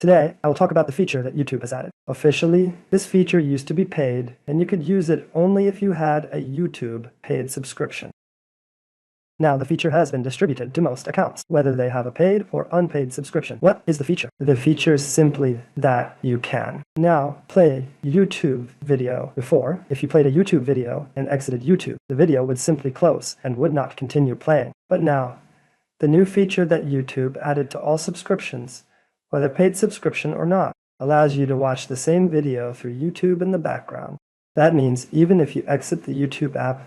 Today, I will talk about the feature that YouTube has added. Officially, this feature used to be paid, and you could use it only if you had a YouTube paid subscription. Now, the feature has been distributed to most accounts, whether they have a paid or unpaid subscription. What is the feature? The feature is simply that you can now play YouTube video. Before, if you played a YouTube video and exited YouTube, the video would simply close and would not continue playing. But now, the new feature that YouTube added to all subscriptions, whether paid subscription or not, allows you to watch the same video through YouTube in the background. That means even if you exit the YouTube app,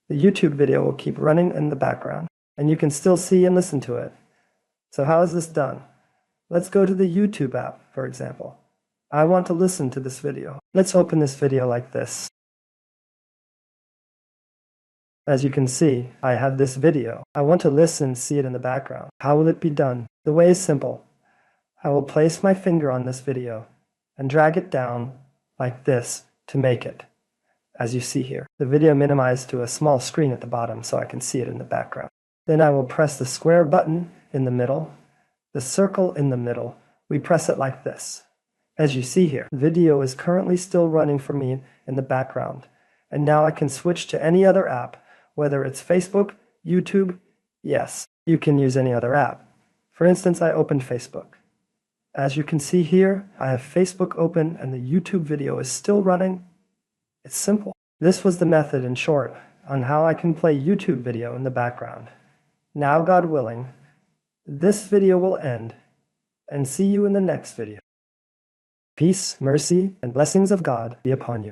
the YouTube video will keep running in the background, and you can still see and listen to it. So how is this done? Let's go to the YouTube app, for example. I want to listen to this video. Let's open this video like this. As you can see, I have this video. I want to listen and see it in the background. How will it be done? The way is simple. I will place my finger on this video and drag it down like this to make it, as you see here. The video minimized to a small screen at the bottom so I can see it in the background. Then I will press the square button in the middle, the circle in the middle. We press it like this. As you see here, the video is currently still running for me in the background. And now I can switch to any other app, whether it's Facebook, YouTube. Yes, you can use any other app. For instance, I opened Facebook. As you can see here, I have Facebook open and the YouTube video is still running. It's simple. This was the method in short on how I can play YouTube video in the background. Now, God willing, this video will end, and see you in the next video. Peace, mercy, and blessings of God be upon you.